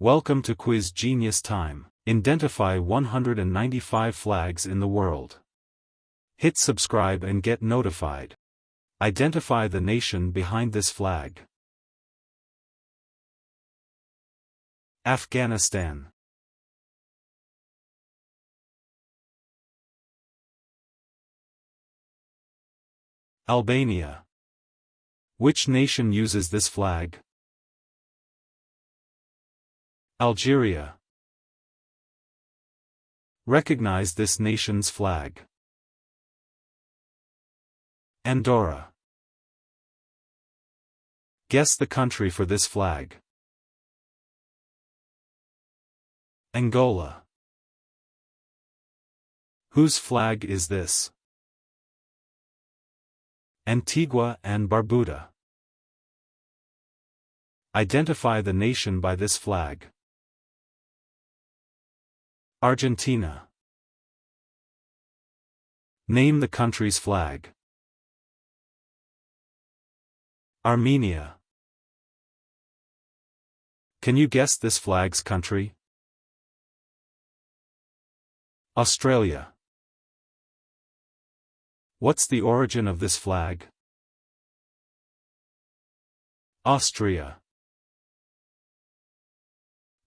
Welcome to Quiz Genius Time. Identify 195 flags in the world. Hit subscribe and get notified. Identify the nation behind this flag. Afghanistan. Albania. Which nation uses this flag? Algeria. Recognize this nation's flag. Andorra. Guess the country for this flag. Angola. Whose flag is this? Antigua and Barbuda. Identify the nation by this flag. Argentina. Name the country's flag. Armenia. Can you guess this flag's country? Australia. What's the origin of this flag? Austria.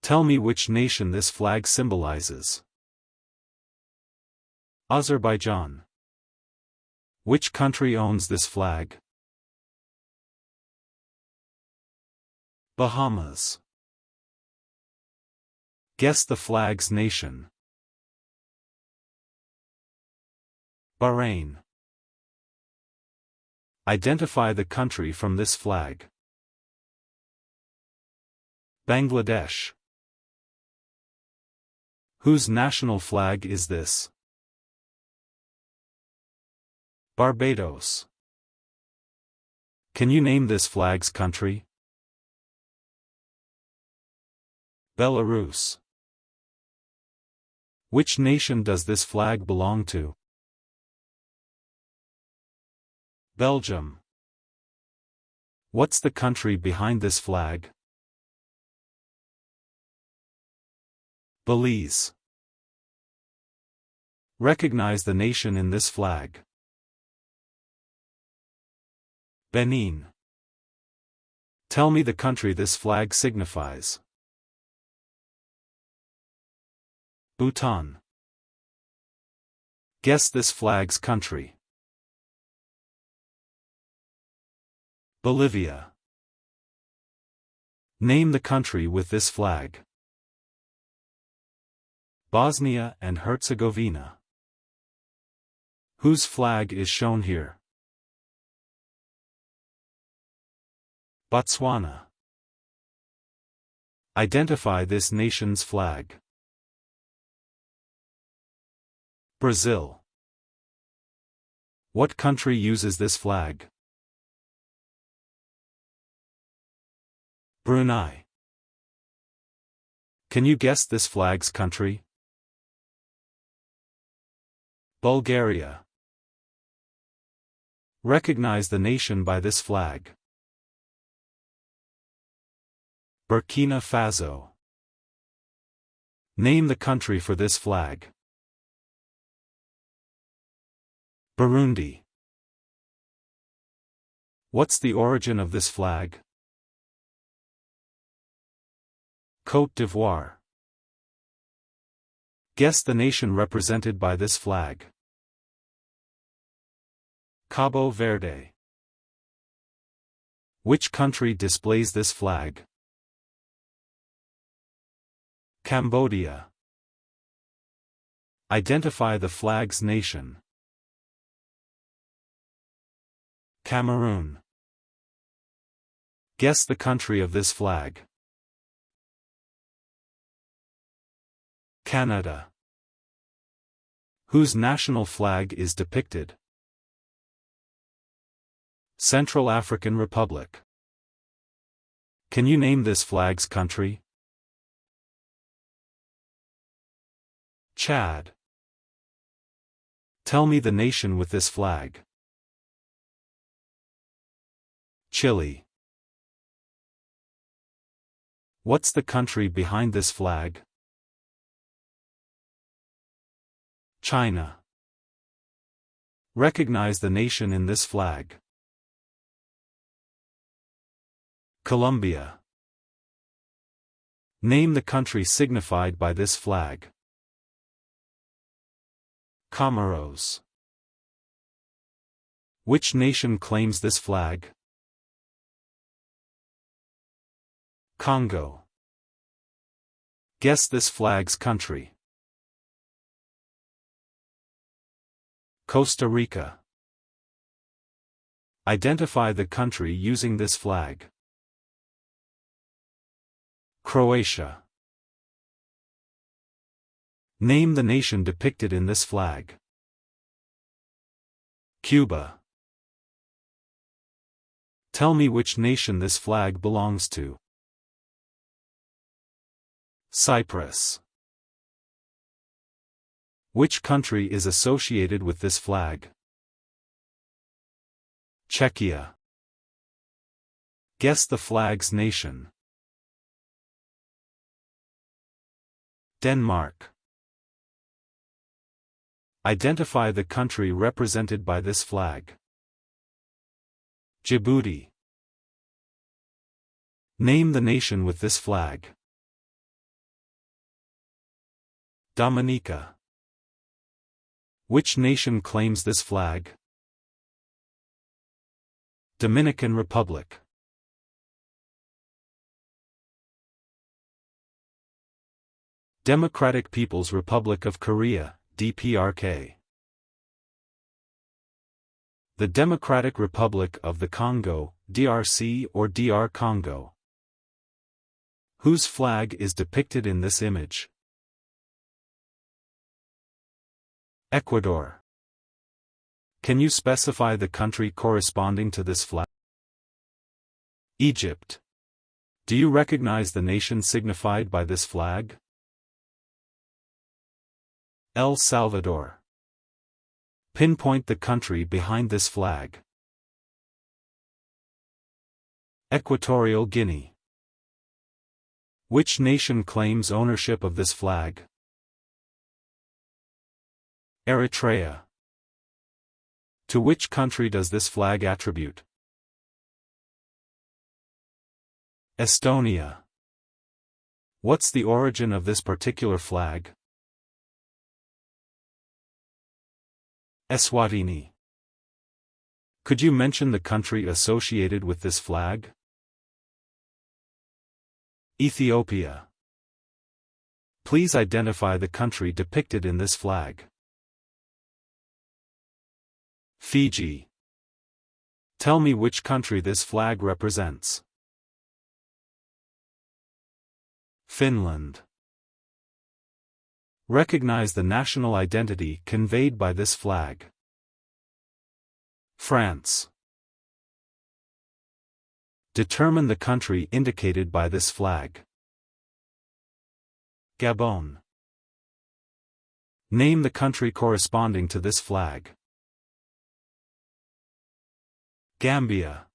Tell me which nation this flag symbolizes. Azerbaijan. Which country owns this flag? Bahamas. Guess the flag's nation. Bahrain. Identify the country from this flag. Bangladesh. Whose national flag is this? Barbados. Can you name this flag's country? Belarus. Which nation does this flag belong to? Belgium. What's the country behind this flag? Belize. Recognize the nation in this flag. Benin. Tell me the country this flag signifies. Bhutan. Guess this flag's country. Bolivia. Name the country with this flag. Bosnia and Herzegovina. Whose flag is shown here? Botswana. Identify this nation's flag. Brazil. What country uses this flag? Brunei. Can you guess this flag's country? Bulgaria. Recognize the nation by this flag. Burkina Faso. Name the country for this flag. Burundi. What's the origin of this flag? Côte d'Ivoire. Guess the nation represented by this flag. Cabo Verde. Which country displays this flag? Cambodia. Identify the flag's nation. Cameroon. Guess the country of this flag. Canada. Whose national flag is depicted? Central African Republic. Can you name this flag's country? Chad. Tell me the nation with this flag. Chile. What's the country behind this flag? China. Recognize the nation in this flag. Colombia. Name the country signified by this flag. Comoros. Which nation claims this flag? Congo. Guess this flag's country. Costa Rica. Identify the country using this flag. Croatia. Name the nation depicted in this flag. Cuba. Tell me which nation this flag belongs to. Cyprus. Which country is associated with this flag? Czechia. Guess the flag's nation. Denmark. Identify the country represented by this flag. Djibouti. Name the nation with this flag. Dominica. Which nation claims this flag? Dominican Republic. Democratic People's Republic of Korea, DPRK. The Democratic Republic of the Congo, DRC or DR Congo. Whose flag is depicted in this image? Ecuador. Can you specify the country corresponding to this flag? Egypt. Do you recognize the nation signified by this flag? El Salvador. Pinpoint the country behind this flag. Equatorial Guinea. Which nation claims ownership of this flag? Eritrea. To which country does this flag attribute? Estonia. What's the origin of this particular flag? Eswatini. Could you mention the country associated with this flag? Ethiopia. Please identify the country depicted in this flag. Fiji. Tell me which country this flag represents. Finland. Recognize the national identity conveyed by this flag. France. Determine the country indicated by this flag. Gabon. Name the country corresponding to this flag. Gambia.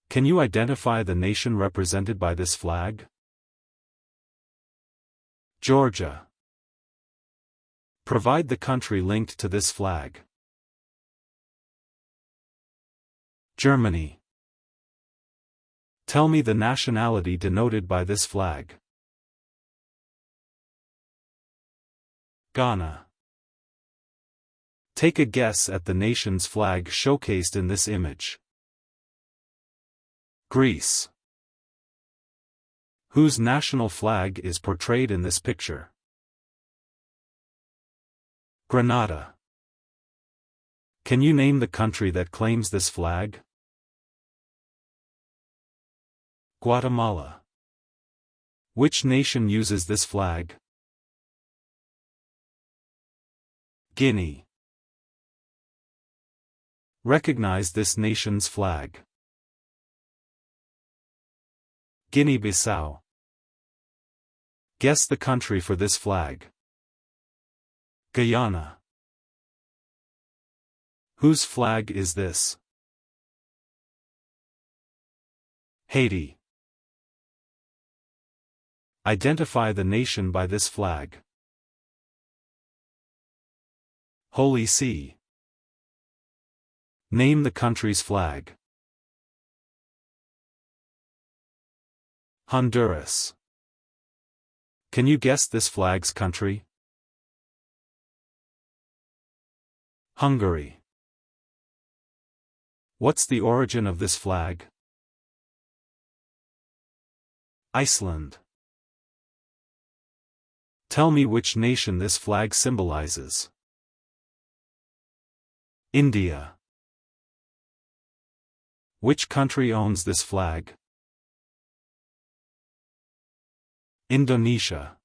Can you identify the nation represented by this flag? Georgia. Provide the country linked to this flag. Germany. Tell me the nationality denoted by this flag. Ghana. Take a guess at the nation's flag showcased in this image. Greece. Whose national flag is portrayed in this picture? Grenada. Can you name the country that claims this flag? Guatemala. Which nation uses this flag? Guinea. Recognize this nation's flag. Guinea-Bissau. Guess the country for this flag. Guyana. Whose flag is this? 「 Haiti. Identify the nation by this flag. Holy See. Name the country's flag. Honduras. Can you guess this flag's country? Hungary. What's the origin of this flag? Iceland. Tell me which nation this flag symbolizes. India. Which country owns this flag? Indonesia.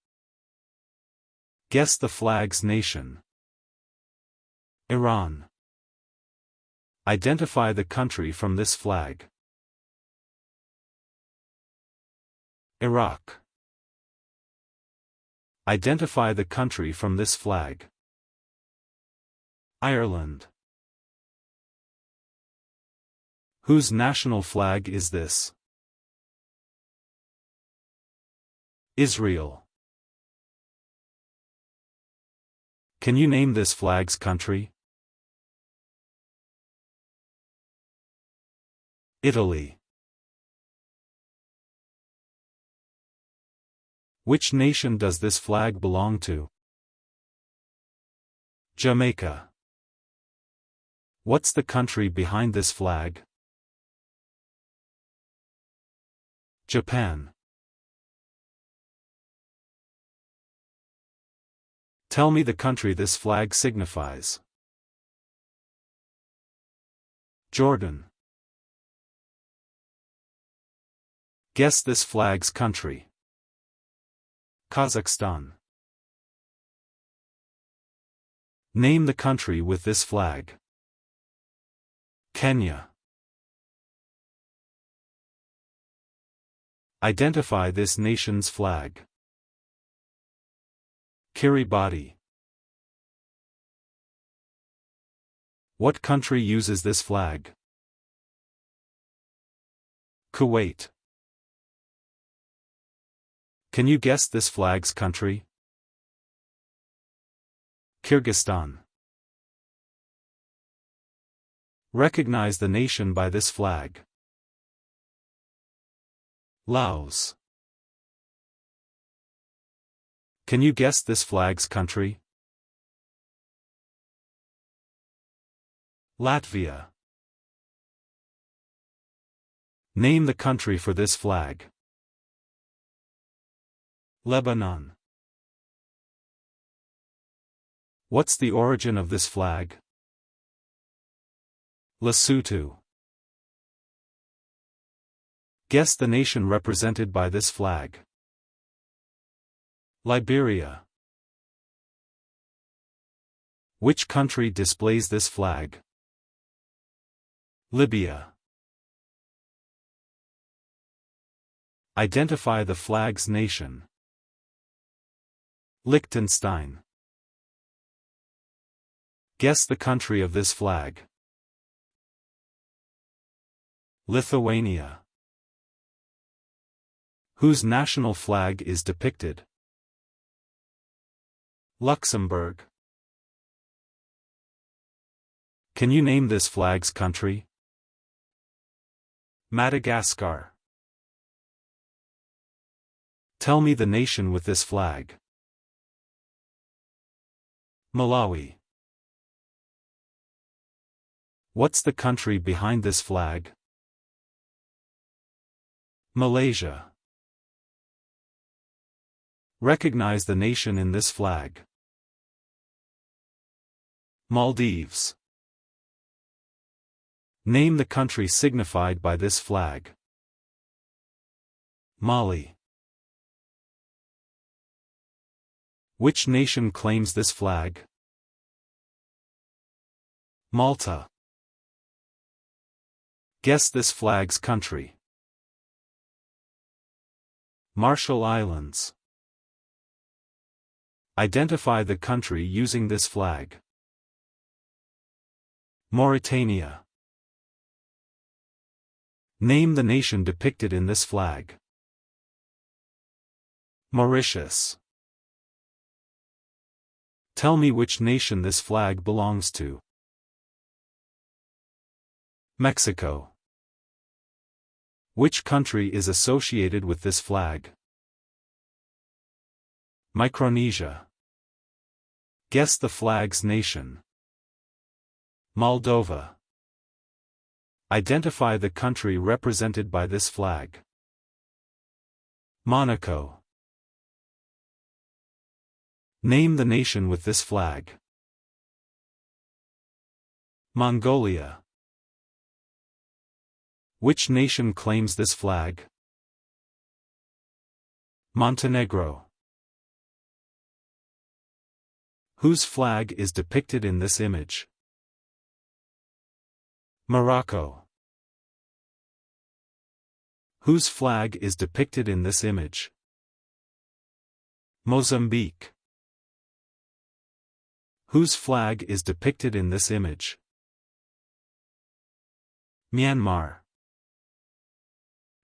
Guess the flag's nation. Iran. Identify the country from this flag. Iraq. Identify the country from this flag. Ireland. Whose national flag is this? Israel. Can you name this flag's country? Italy. Which nation does this flag belong to? Jamaica. What's the country behind this flag? Japan. Tell me the country this flag signifies. Jordan. Guess this flag's country. Kazakhstan. Name the country with this flag. Kenya. Identify this nation's flag. Kiribati. What country uses this flag? Kuwait. Can you guess this flag's country? Kyrgyzstan. Recognize the nation by this flag. Laos. Can you guess this flag's country? Latvia. Name the country for this flag. Lebanon. What's the origin of this flag? Lesotho. Guess the nation represented by this flag. Liberia. Which country displays this flag? Libya. Identify the flag's nation. Liechtenstein. Guess the country of this flag. Lithuania. Whose national flag is depicted? Luxembourg. Can you name this flag's country? Madagascar. Tell me the nation with this flag. Malawi. What's the country behind this flag? Malaysia. Recognize the nation in this flag. Maldives. Name the country signified by this flag. Mali. Which nation claims this flag? Malta. Guess this flag's country. Marshall Islands. Identify the country using this flag. Mauritania. Name the nation depicted in this flag. Mauritius. Tell me which nation this flag belongs to. Mexico. Which country is associated with this flag? Micronesia. Guess the flag's nation. Moldova. Identify the country represented by this flag. Monaco. Name the nation with this flag. Mongolia. Which nation claims this flag? Montenegro. Whose flag is depicted in this image? Morocco. Whose flag is depicted in this image? Mozambique. Whose flag is depicted in this image? Myanmar.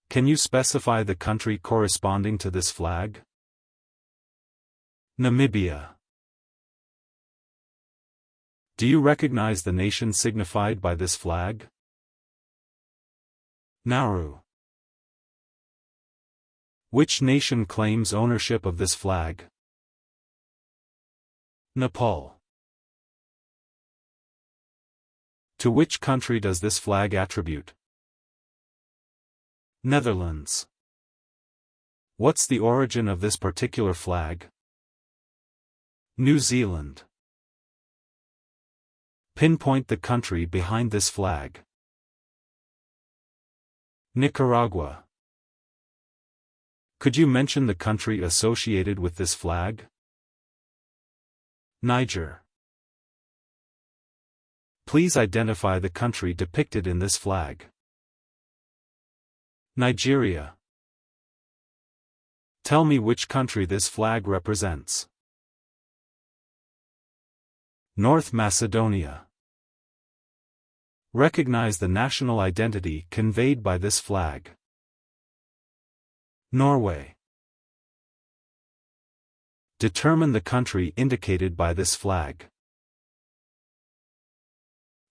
Can you specify the country corresponding to this flag? Namibia. Do you recognize the nation signified by this flag? Nauru. Which nation claims ownership of this flag? Nepal. To which country does this flag attribute? Netherlands. What's the origin of this particular flag? New Zealand. Pinpoint the country behind this flag. Nicaragua. Could you mention the country associated with this flag? Niger. Please identify the country depicted in this flag. Nigeria. Tell me which country this flag represents. North Macedonia. Recognize the national identity conveyed by this flag. Norway. Determine the country indicated by this flag.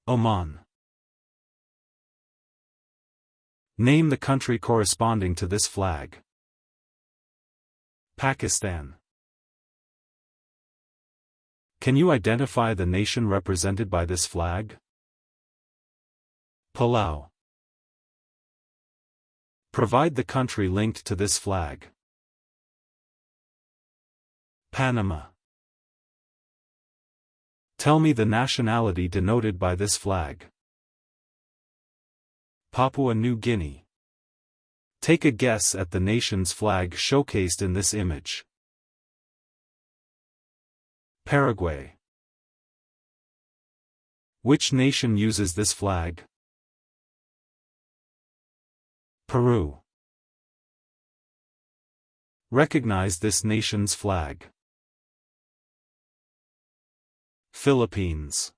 Oman. Name the country corresponding to this flag. Pakistan. Can you identify the nation represented by this flag? Palau. Provide the country linked to this flag. Panama. Tell me the nationality denoted by this flag. Papua New Guinea. Take a guess at the nation's flag showcased in this image. Paraguay. Which nation uses this flag? Peru. Recognize this nation's flag. Philippines.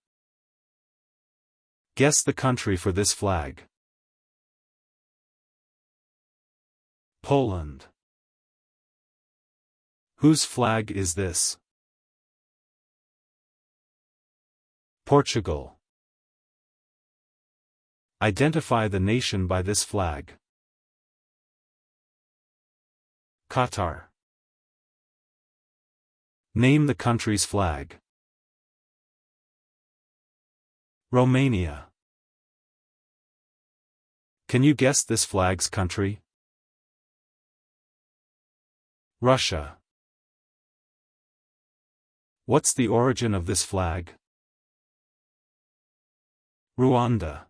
Guess the country for this flag. Poland. Whose flag is this? Portugal. Identify the nation by this flag. Qatar. Name the country's flag. Romania. Can you guess this flag's country? Russia. What's the origin of this flag? Rwanda.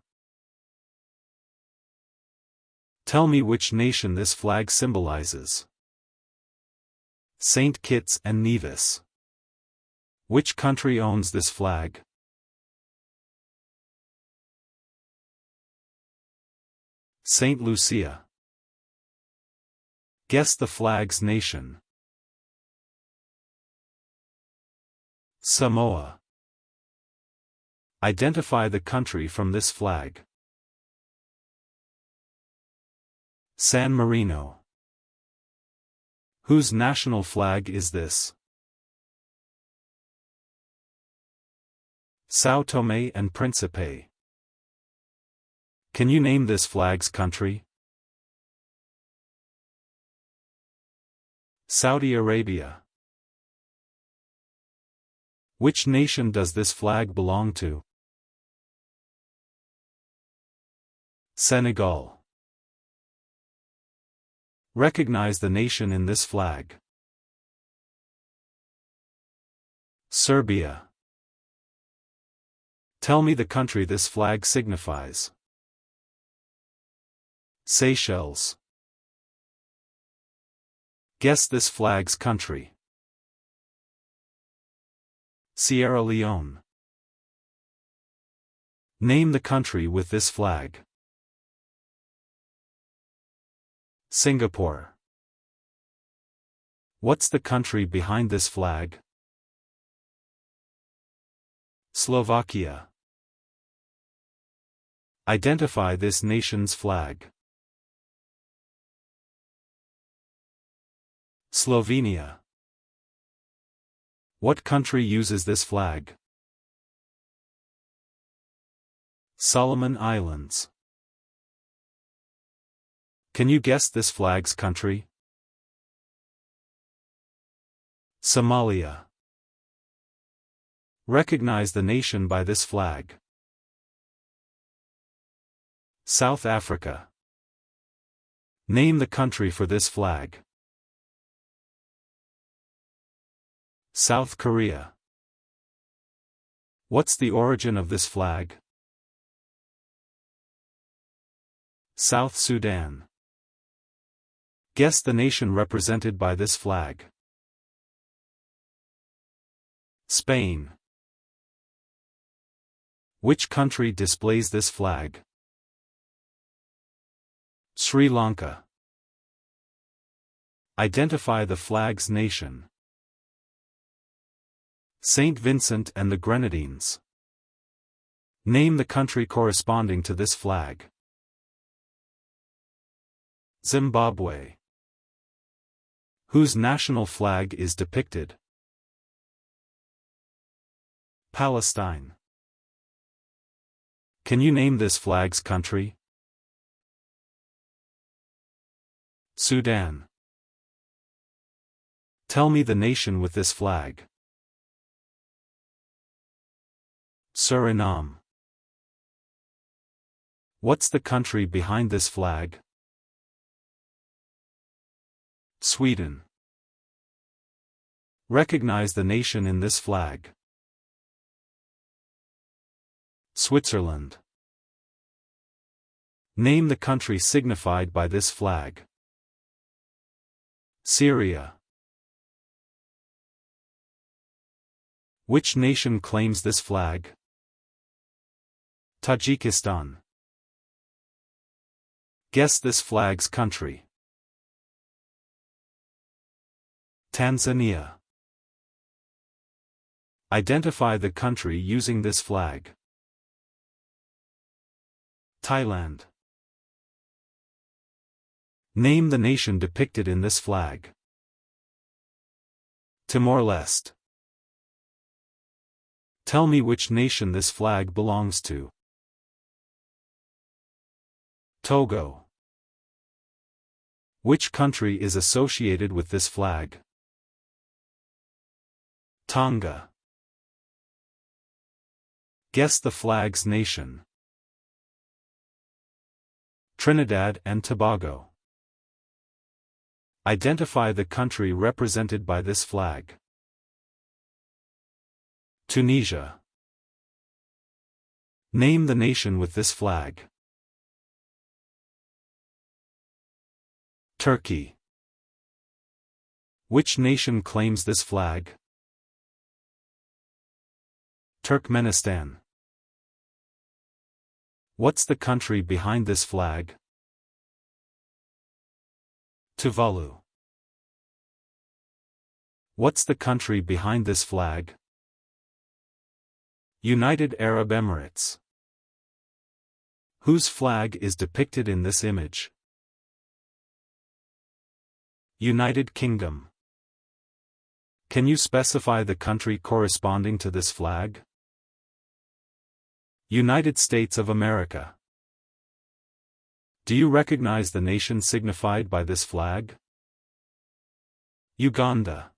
Tell me which nation this flag symbolizes. Saint Kitts and Nevis. Which country owns this flag? Saint Lucia. Guess the flag's nation. Samoa. Identify the country from this flag. San Marino. Whose national flag is this? São Tomé and Príncipe. Can you name this flag's country? Saudi Arabia. Which nation does this flag belong to? Senegal. Recognize the nation in this flag. Serbia. Tell me the country this flag signifies. Seychelles. Guess this flag's country. Sierra Leone. Name the country with this flag. Singapore. What's the country behind this flag? Slovakia. Identify this nation's flag. Slovenia. What country uses this flag? Solomon Islands. Can you guess this flag's country? Somalia. Recognize the nation by this flag. South Africa. Name the country for this flag. South Korea. What's the origin of this flag? South Sudan. Guess the nation represented by this flag. Spain. Which country displays this flag? Sri Lanka. Identify the flag's nation. Saint Vincent and the Grenadines. Name the country corresponding to this flag. Zimbabwe. Whose national flag is depicted? Palestine. Can you name this flag's country? Sudan. Tell me the nation with this flag. Suriname. What's the country behind this flag? Sweden. Recognize the nation in this flag. Switzerland. Name the country signified by this flag. Syria. Which nation claims this flag? Tajikistan. Guess this flag's country. Tanzania. Identify the country using this flag. Thailand. Name the nation depicted in this flag. Timor-Leste. Tell me which nation this flag belongs to. Togo. Which country is associated with this flag? Tonga. Guess the flag's nation. Trinidad and Tobago. Identify the country represented by this flag. Tunisia. Name the nation with this flag. Turkey. Which nation claims this flag? Turkmenistan. What's the country behind this flag? Tuvalu. What's the country behind this flag? United Arab Emirates. Whose flag is depicted in this image? United Kingdom. Can you specify the country corresponding to this flag? United States of America. Do you recognize the nation signified by this flag? Uganda.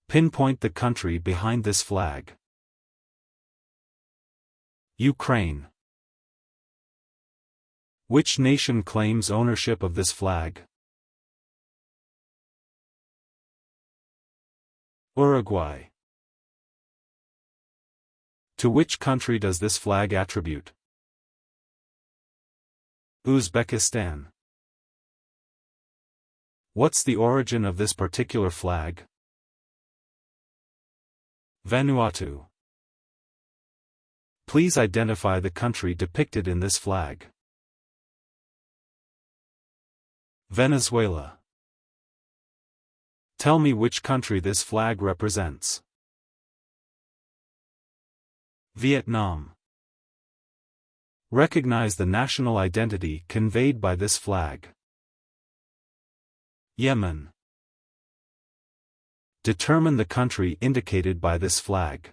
Pinpoint the country behind this flag. Ukraine. Which nation claims ownership of this flag? Uruguay. To which country does this flag attribute? Uzbekistan. What's the origin of this particular flag? Vanuatu. Please identify the country depicted in this flag. Venezuela. Tell me which country this flag represents. Vietnam. Recognize the national identity conveyed by this flag. Yemen. Determine the country indicated by this flag.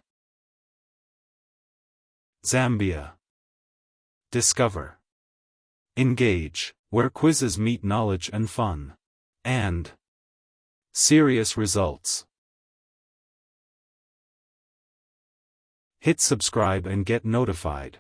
Zambia. Discover. Engage, where quizzes meet knowledge and fun. And serious results. Hit subscribe and get notified.